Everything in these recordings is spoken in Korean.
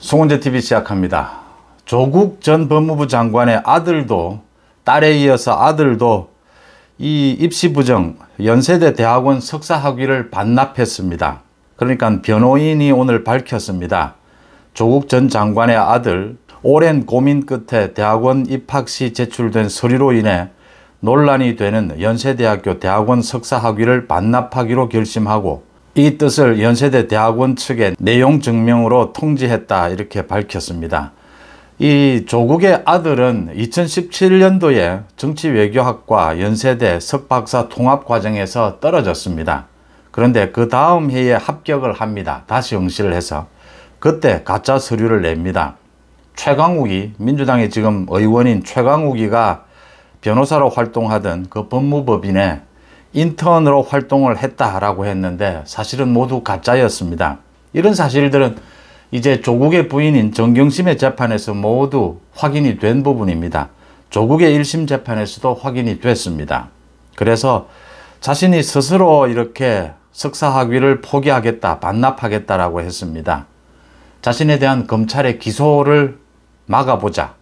송원재TV 시작합니다. 조국 전 법무부 장관의 아들도, 딸에 이어서 아들도 이 입시 부정, 연세대 대학원 석사 학위를 반납했습니다. 그러니까 변호인이 오늘 밝혔습니다. 조국 전 장관의 아들, 오랜 고민 끝에 대학원 입학 시 제출된 서류로 인해 논란이 되는 연세대학교 대학원 석사 학위를 반납하기로 결심하고 이 뜻을 연세대 대학원 측에 내용 증명으로 통지했다, 이렇게 밝혔습니다. 이 조국의 아들은 2017년도에 정치외교학과 연세대 석박사 통합과정에서 떨어졌습니다. 그런데 그 다음 해에 합격을 합니다. 다시 응시를 해서. 그때 가짜 서류를 냅니다. 최강욱이, 민주당의 지금 의원인 최강욱이가 변호사로 활동하던 그 법무법인에 인턴으로 활동을 했다라고 했는데 사실은 모두 가짜였습니다. 이런 사실들은 이제 조국의 부인인 정경심의 재판에서 모두 확인이 된 부분입니다. 조국의 1심 재판에서도 확인이 됐습니다. 그래서 자신이 스스로 이렇게 석사 학위를 포기하겠다, 반납하겠다라고 했습니다. 자신에 대한 검찰의 기소를 막아보자,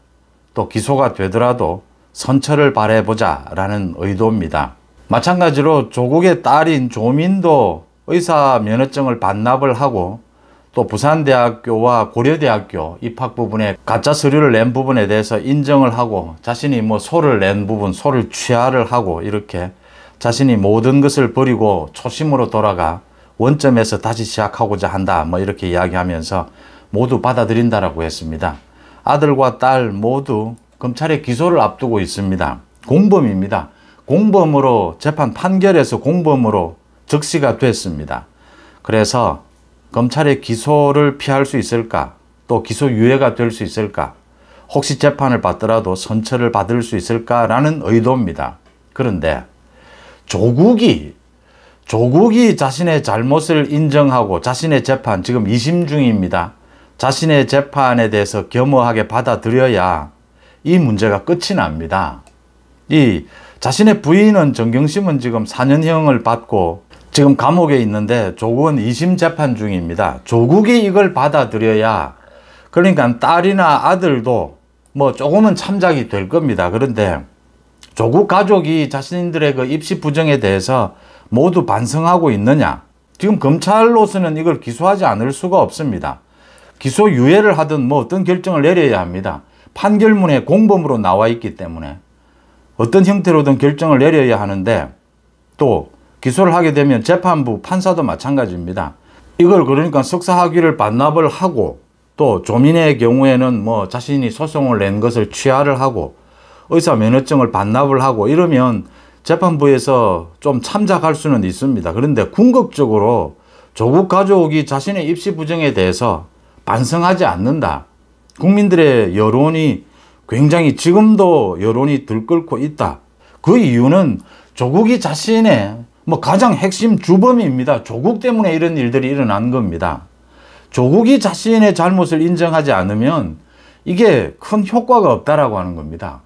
또 기소가 되더라도 선처를 바라보자 라는 의도입니다. 마찬가지로 조국의 딸인 조민도 의사 면허증을 반납을 하고 또 부산대학교와 고려대학교 입학 부분에 가짜 서류를 낸 부분에 대해서 인정을 하고 자신이 소를 낸 부분, 소를 취하를 하고 이렇게 자신이 모든 것을 버리고 초심으로 돌아가 원점에서 다시 시작하고자 한다, 이렇게 이야기하면서 모두 받아들인다라고 했습니다. 아들과 딸 모두 검찰의 기소를 앞두고 있습니다. 공범입니다. 공범으로 재판 판결에서 공범으로 적시가 됐습니다. 그래서 검찰의 기소를 피할 수 있을까? 또 기소유예가 될 수 있을까? 혹시 재판을 받더라도 선처를 받을 수 있을까라는 의도입니다. 그런데 조국이 자신의 잘못을 인정하고 자신의 재판, 지금 2심 중입니다. 자신의 재판에 대해서 겸허하게 받아들여야 이 문제가 끝이 납니다. 이 자신의 부인은 정경심은 지금 4년형을 받고 지금 감옥에 있는데 조국은 2심 재판 중입니다. 조국이 이걸 받아들여야, 그러니까 딸이나 아들도 조금은 참작이 될 겁니다. 그런데 조국 가족이 자신들의 그 입시 부정에 대해서 모두 반성하고 있느냐? 지금 검찰로서는 이걸 기소하지 않을 수가 없습니다. 기소유예를 하든 어떤 결정을 내려야 합니다. 판결문에 공범으로 나와 있기 때문에 어떤 형태로든 결정을 내려야 하는데, 또 기소를 하게 되면 재판부 판사도 마찬가지입니다. 이걸 그러니까 석사 학위를 반납을 하고 또 조민의 경우에는 자신이 소송을 낸 것을 취하를 하고 의사 면허증을 반납을 하고 이러면 재판부에서 좀 참작할 수는 있습니다. 그런데 궁극적으로 조국 가족이 자신의 입시 부정에 대해서 반성하지 않는다. 국민들의 여론이 굉장히 지금도 여론이 들끓고 있다. 그 이유는 조국이 자신의 가장 핵심 주범입니다. 조국 때문에 이런 일들이 일어난 겁니다. 조국이 자신의 잘못을 인정하지 않으면 이게 큰 효과가 없다라고 하는 겁니다.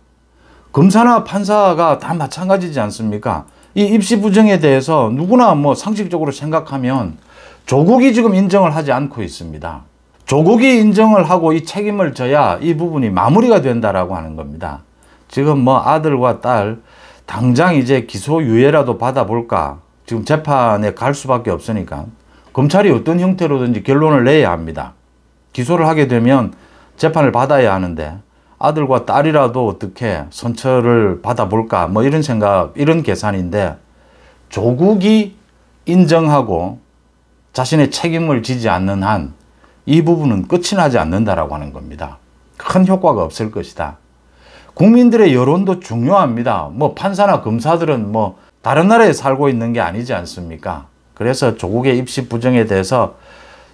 검사나 판사가 다 마찬가지지 않습니까? 이 입시 부정에 대해서 누구나 상식적으로 생각하면 조국이 지금 인정을 하지 않고 있습니다. 조국이 인정을 하고 이 책임을 져야 이 부분이 마무리가 된다라고 하는 겁니다. 지금 아들과 딸 당장 이제 기소유예라도 받아볼까? 지금 재판에 갈 수밖에 없으니까 검찰이 어떤 형태로든지 결론을 내야 합니다. 기소를 하게 되면 재판을 받아야 하는데 아들과 딸이라도 어떻게 선처를 받아볼까? 이런 생각, 이런 계산인데 조국이 인정하고 자신의 책임을 지지 않는 한 이 부분은 끝이 나지 않는다라고 하는 겁니다. 큰 효과가 없을 것이다. 국민들의 여론도 중요합니다. 판사나 검사들은 다른 나라에 살고 있는 게 아니지 않습니까? 그래서 조국의 입시 부정에 대해서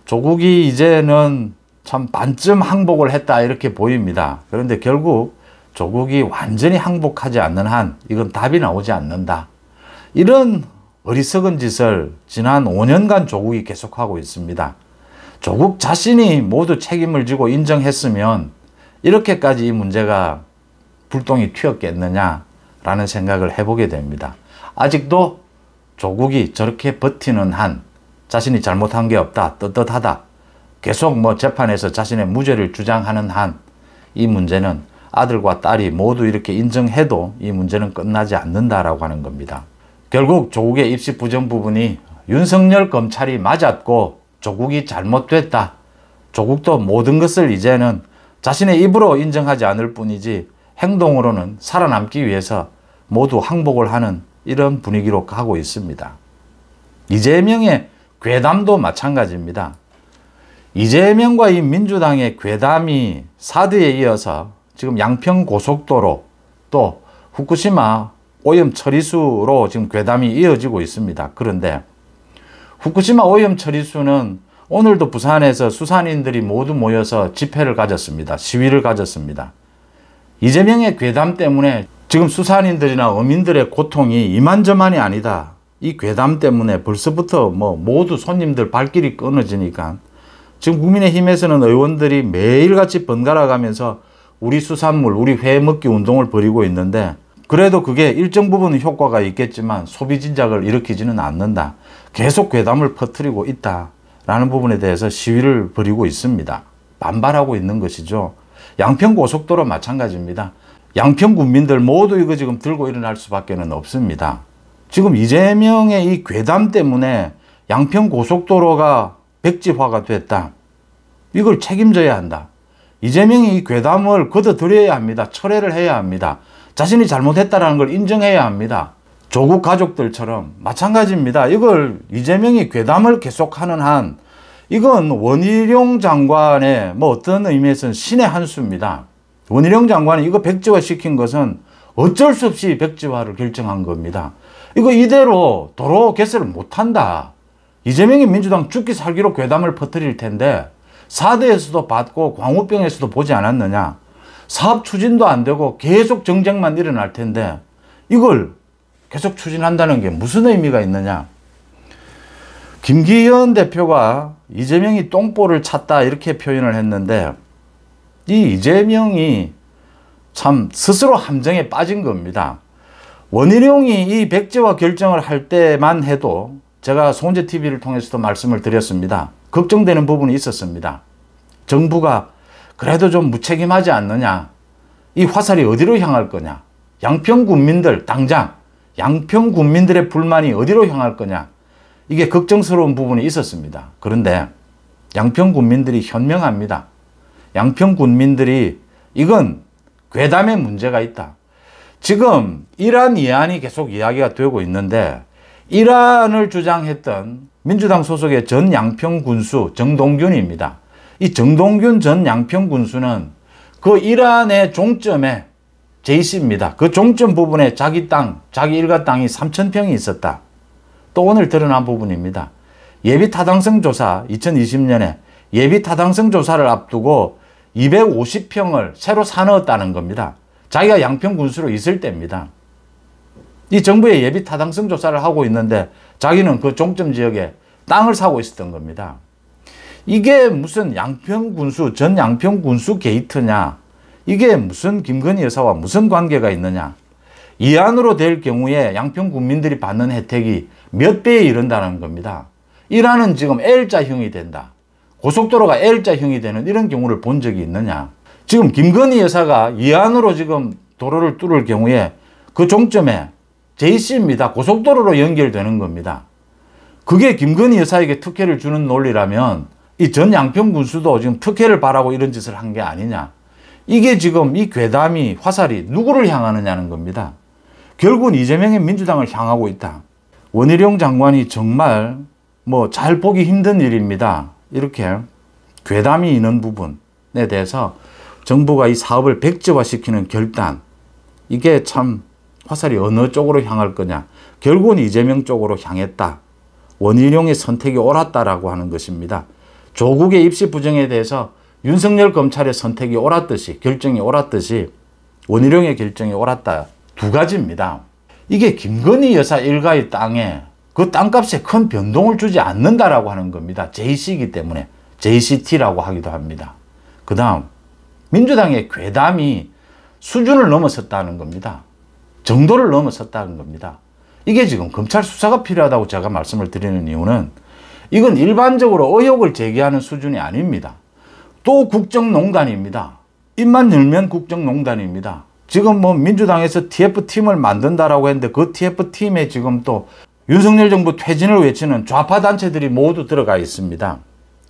조국이 이제는 참 반쯤 항복을 했다, 이렇게 보입니다. 그런데 결국 조국이 완전히 항복하지 않는 한 이건 답이 나오지 않는다. 이런 어리석은 짓을 지난 5년간 조국이 계속하고 있습니다. 조국 자신이 모두 책임을 지고 인정했으면 이렇게까지 이 문제가 불똥이 튀었겠느냐라는 생각을 해보게 됩니다. 아직도 조국이 저렇게 버티는 한 자신이 잘못한 게 없다, 떳떳하다, 계속 뭐 재판에서 자신의 무죄를 주장하는 한 이 문제는 아들과 딸이 모두 이렇게 인정해도 이 문제는 끝나지 않는다라고 하는 겁니다. 결국 조국의 입시 부정 부분이 윤석열 검찰이 맞았고 조국이 잘못됐다. 조국도 모든 것을 이제는 자신의 입으로 인정하지 않을 뿐이지 행동으로는 살아남기 위해서 모두 항복을 하는 이런 분위기로 가고 있습니다. 이재명의 괴담도 마찬가지입니다. 이재명과 이 민주당의 괴담이 사드에 이어서 지금 양평 고속도로 또 후쿠시마 오염 처리수로 지금 괴담이 이어지고 있습니다. 그런데 후쿠시마 오염 처리수는 오늘도 부산에서 수산인들이 모두 모여서 집회를 가졌습니다. 시위를 가졌습니다. 이재명의 괴담 때문에 지금 수산인들이나 어민들의 고통이 이만저만이 아니다. 이 괴담 때문에 벌써부터 뭐 모두 손님들 발길이 끊어지니까 지금 국민의힘에서는 의원들이 매일같이 번갈아 가면서 우리 수산물, 우리 회 먹기 운동을 벌이고 있는데 그래도 그게 일정 부분 효과가 있겠지만 소비 진작을 일으키지는 않는다. 계속 괴담을 퍼뜨리고 있다라는 부분에 대해서 시위를 벌이고 있습니다. 반발하고 있는 것이죠. 양평 고속도로 마찬가지입니다. 양평 군민들 모두 이거 지금 들고 일어날 수밖에 없습니다. 지금 이재명의 이 괴담 때문에 양평 고속도로가 백지화가 됐다. 이걸 책임져야 한다. 이재명이 이 괴담을 걷어들여야 합니다. 철회를 해야 합니다. 자신이 잘못했다는 걸 인정해야 합니다. 조국 가족들처럼 마찬가지입니다. 이걸 이재명이 괴담을 계속하는 한 이건 원희룡 장관의 뭐 어떤 의미에서는 신의 한 수입니다. 원희룡 장관이 이거 백지화 시킨 것은 어쩔 수 없이 백지화를 결정한 겁니다. 이거 이대로 도로 개설을 못한다. 이재명이 민주당 죽기 살기로 괴담을 퍼뜨릴 텐데 4대에서도 받고 광우병에서도 보지 않았느냐. 사업 추진도 안 되고 계속 정쟁만 일어날 텐데 이걸 계속 추진한다는 게 무슨 의미가 있느냐. 김기현 대표가 이재명이 똥볼을 찼다 이렇게 표현을 했는데 이 이재명이 참 스스로 함정에 빠진 겁니다. 원희룡이 이 백지화 결정을 할 때만 해도 제가 송재TV를 통해서도 말씀을 드렸습니다. 걱정되는 부분이 있었습니다. 정부가 그래도 좀 무책임하지 않느냐. 이 화살이 어디로 향할 거냐. 양평 군민들 당장 양평 군민들의 불만이 어디로 향할 거냐. 이게 걱정스러운 부분이 있었습니다. 그런데 양평 군민들이 현명합니다. 양평 군민들이 이건 괴담의 문제가 있다. 지금 이란 이안이 계속 이야기가 되고 있는데 이란을 주장했던 민주당 소속의 전 양평 군수 정동균입니다. 이 정동균 전 양평 군수는 그 이란의 종점에 제이씨입니다. 그 종점 부분에 자기 땅, 자기 일가 땅이 3,000평이 있었다. 또 오늘 드러난 부분입니다. 예비 타당성 조사 2020년에 예비 타당성 조사를 앞두고 250평을 새로 사넣었다는 겁니다. 자기가 양평 군수로 있을 때입니다. 이 정부의 예비 타당성 조사를 하고 있는데 자기는 그 종점 지역에 땅을 사고 있었던 겁니다. 이게 무슨 양평 군수, 전 양평 군수 게이트냐? 이게 무슨 김건희 여사와 무슨 관계가 있느냐? 이안으로 될 경우에 양평 국민들이 받는 혜택이 몇 배에 이른다는 겁니다. 이란은 지금 L자형이 된다. 고속도로가 L자형이 되는 이런 경우를 본 적이 있느냐? 지금 김건희 여사가 이안으로 지금 도로를 뚫을 경우에 그 종점에 JC입니다. 고속도로로 연결되는 겁니다. 그게 김건희 여사에게 특혜를 주는 논리라면 이 전 양평 군수도 지금 특혜를 바라고 이런 짓을 한 게 아니냐. 이게 지금 이 괴담이 화살이 누구를 향하느냐는 겁니다. 결국은 이재명의 민주당을 향하고 있다. 원희룡 장관이 정말 뭐 잘 보기 힘든 일입니다. 이렇게 괴담이 있는 부분에 대해서 정부가 이 사업을 백지화시키는 결단, 이게 참 화살이 어느 쪽으로 향할 거냐. 결국은 이재명 쪽으로 향했다. 원희룡의 선택이 옳았다라고 하는 것입니다. 조국의 입시 부정에 대해서 윤석열 검찰의 선택이 옳았듯이, 결정이 옳았듯이 원희룡의 결정이 옳았다. 두 가지입니다. 이게 김건희 여사 일가의 땅에 그 땅값에 큰 변동을 주지 않는다라고 하는 겁니다. JC이기 때문에 JCT라고 하기도 합니다. 그 다음 민주당의 괴담이 수준을 넘어섰다는 겁니다. 정도를 넘어섰다는 겁니다. 이게 지금 검찰 수사가 필요하다고 제가 말씀을 드리는 이유는 이건 일반적으로 의혹을 제기하는 수준이 아닙니다. 또 국정농단입니다. 입만 열면 국정농단입니다. 지금 뭐 민주당에서 TF팀을 만든다라고 했는데 그 TF팀에 지금 또 윤석열 정부 퇴진을 외치는 좌파 단체들이 모두 들어가 있습니다.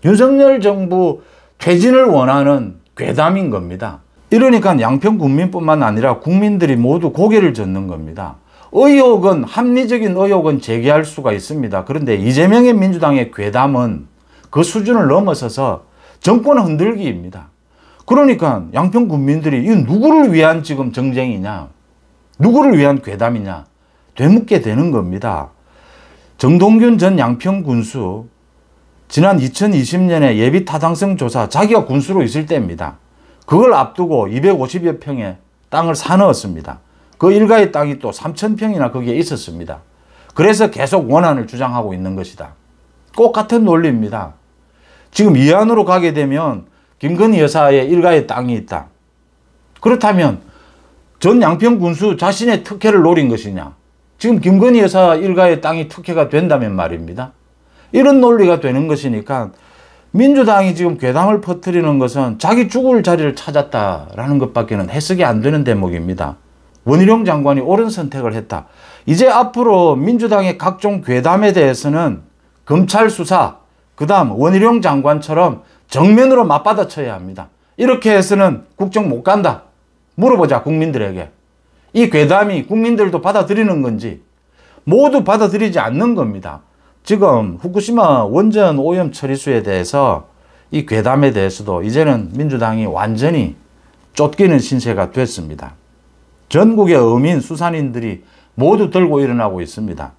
윤석열 정부 퇴진을 원하는 괴담인 겁니다. 이러니까 양평 국민뿐만 아니라 국민들이 모두 고개를 젓는 겁니다. 의혹은, 합리적인 의혹은 제기할 수가 있습니다. 그런데 이재명의 민주당의 괴담은 그 수준을 넘어서서 정권 흔들기입니다. 그러니까 양평 국민들이 이건 누구를 위한 지금 정쟁이냐, 누구를 위한 괴담이냐 되묻게 되는 겁니다. 정동균 전 양평 군수 지난 2020년에 예비 타당성 조사, 자기가 군수로 있을 때입니다. 그걸 앞두고 250여 평의 땅을 사넣었습니다. 그 일가의 땅이 또 3,000평이나 거기에 있었습니다. 그래서 계속 원한을 주장하고 있는 것이다. 똑같은 논리입니다. 지금 이안으로 가게 되면 김건희 여사의 일가의 땅이 있다. 그렇다면 전 양평 군수 자신의 특혜를 노린 것이냐? 지금 김건희 여사 일가의 땅이 특혜가 된다면 말입니다. 이런 논리가 되는 것이니까 민주당이 지금 괴담을 퍼뜨리는 것은 자기 죽을 자리를 찾았다라는 것밖에는 해석이 안 되는 대목입니다. 원희룡 장관이 옳은 선택을 했다. 이제 앞으로 민주당의 각종 괴담에 대해서는 검찰 수사, 그 다음 원희룡 장관처럼 정면으로 맞받아쳐야 합니다. 이렇게 해서는 국정 못 간다. 물어보자, 국민들에게. 이 괴담이 국민들도 받아들이는 건지 모두 받아들이지 않는 겁니다. 지금 후쿠시마 원전 오염 처리수에 대해서 이 괴담에 대해서도 이제는 민주당이 완전히 쫓기는 신세가 됐습니다. 전국의 어민, 수산인들이 모두 들고 일어나고 있습니다.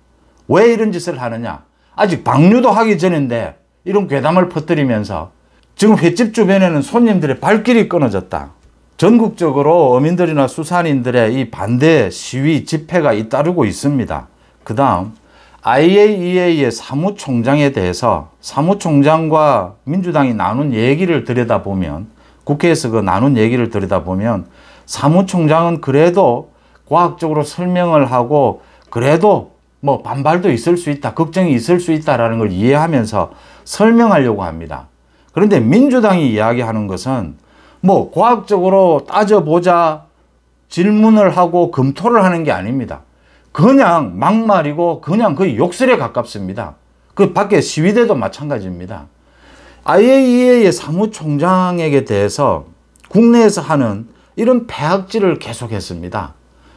왜 이런 짓을 하느냐? 아직 방류도 하기 전인데 이런 괴담을 퍼뜨리면서 지금 횟집 주변에는 손님들의 발길이 끊어졌다. 전국적으로 어민들이나 수산인들의 이 반대 시위 집회가 잇따르고 있습니다. 그 다음 IAEA의 사무총장에 대해서 사무총장과 민주당이 나눈 얘기를 들여다보면, 국회에서 그 나눈 얘기를 들여다보면 사무총장은 그래도 과학적으로 설명을 하고 그래도 뭐 반발도 있을 수 있다, 걱정이 있을 수 있다라는 걸 이해하면서 설명하려고 합니다. 그런데 민주당이 이야기하는 것은 뭐 과학적으로 따져보자, 질문을 하고 검토를 하는 게 아닙니다. 그냥 막말이고 그냥 거의 욕설에 가깝습니다. 그 밖에 시위대도 마찬가지입니다. IAEA의 사무총장에게 대해서 국내에서 하는 이런 폐악질을 계속했습니다.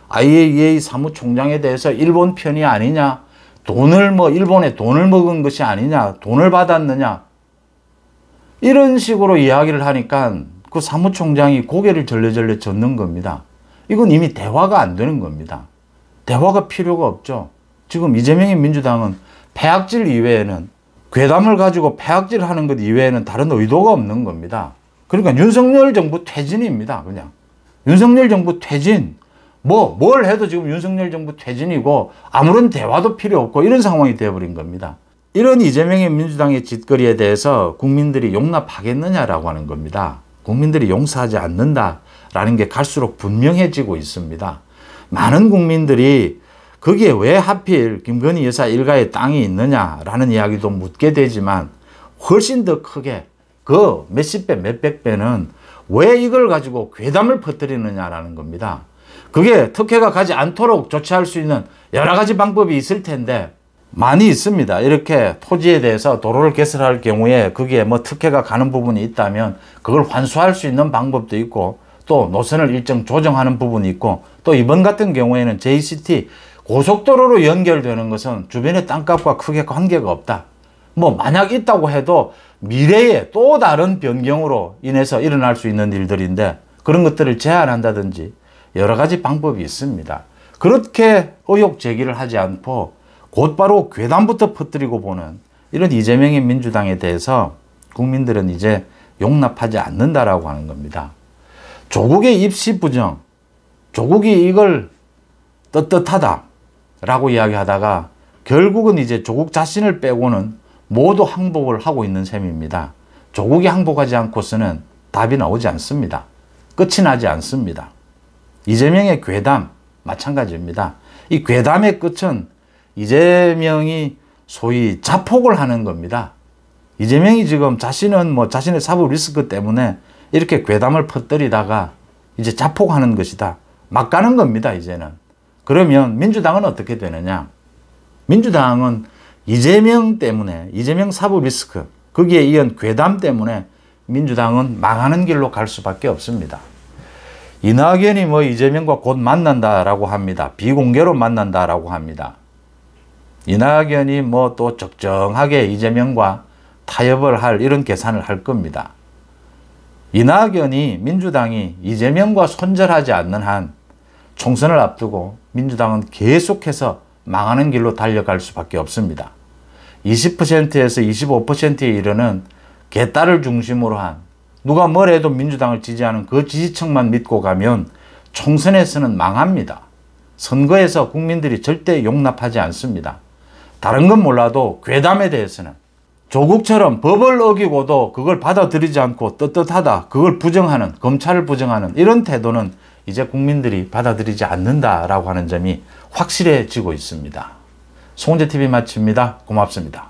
IAEA 사무총장에 대해서 일본 편이 아니냐, 일본에 돈을 먹은 것이 아니냐, 돈을 받았느냐, 이런 식으로 이야기를 하니까 그 사무총장이 고개를 절레절레 젓는 겁니다. 이건 이미 대화가 안 되는 겁니다. 대화가 필요가 없죠. 지금 이재명의 민주당은 폐악질 이외에는, 괴담을 가지고 폐악질을 하는 것 이외에는 다른 의도가 없는 겁니다. 그러니까 윤석열 정부 퇴진입니다. 그냥 윤석열 정부 퇴진, 뭘 해도 지금 윤석열 정부 퇴진이고 아무런 대화도 필요 없고 이런 상황이 되어버린 겁니다. 이런 이재명의 민주당의 짓거리에 대해서 국민들이 용납하겠느냐라고 하는 겁니다. 국민들이 용서하지 않는다라는 게 갈수록 분명해지고 있습니다. 많은 국민들이 거기에 왜 하필 김건희 여사 일가의 땅이 있느냐라는 이야기도 묻게 되지만, 훨씬 더 크게 그 몇십 배, 몇백 배는 왜 이걸 가지고 괴담을 퍼뜨리느냐라는 겁니다. 그게 특혜가 가지 않도록 조치할 수 있는 여러 가지 방법이 있을 텐데 많이 있습니다. 이렇게 토지에 대해서 도로를 개설할 경우에 거기에 뭐 특혜가 가는 부분이 있다면 그걸 환수할 수 있는 방법도 있고, 또 노선을 일정 조정하는 부분이 있고, 또 이번 같은 경우에는 JCT 고속도로로 연결되는 것은 주변의 땅값과 크게 관계가 없다. 뭐 만약 있다고 해도 미래에 또 다른 변경으로 인해서 일어날 수 있는 일들인데 그런 것들을 제한한다든지 여러 가지 방법이 있습니다. 그렇게 의혹 제기를 하지 않고 곧바로 괴담부터 퍼뜨리고 보는 이런 이재명의 민주당에 대해서 국민들은 이제 용납하지 않는다라고 하는 겁니다. 조국의 입시 부정, 조국이 이걸 떳떳하다라고 이야기하다가 결국은 이제 조국 자신을 빼고는 모두 항복을 하고 있는 셈입니다. 조국이 항복하지 않고서는 답이 나오지 않습니다. 끝이 나지 않습니다. 이재명의 괴담 마찬가지입니다. 이 괴담의 끝은 이재명이 소위 자폭을 하는 겁니다. 이재명이 지금 자신은 자신의 사법 리스크 때문에 이렇게 괴담을 퍼뜨리다가 이제 자폭하는 것이다. 막 가는 겁니다, 이제는. 그러면 민주당은 어떻게 되느냐? 민주당은 이재명 때문에, 이재명 사법 리스크, 거기에 이은 괴담 때문에 민주당은 망하는 길로 갈 수밖에 없습니다. 이낙연이 이재명과 곧 만난다라고 합니다. 비공개로 만난다라고 합니다. 이낙연이 또 적정하게 이재명과 타협을 할 이런 계산을 할 겁니다. 이낙연이 민주당이 이재명과 손절하지 않는 한 총선을 앞두고 민주당은 계속해서 망하는 길로 달려갈 수밖에 없습니다. 20%에서 25%에 이르는 개딸을 중심으로 한 누가 뭘 해도 민주당을 지지하는 그 지지층만 믿고 가면 총선에서는 망합니다. 선거에서 국민들이 절대 용납하지 않습니다. 다른 건 몰라도 괴담에 대해서는 조국처럼 법을 어기고도 그걸 받아들이지 않고 떳떳하다, 그걸 부정하는, 검찰을 부정하는 이런 태도는 이제 국민들이 받아들이지 않는다라고 하는 점이 확실해지고 있습니다. 송은재TV 마칩니다. 고맙습니다.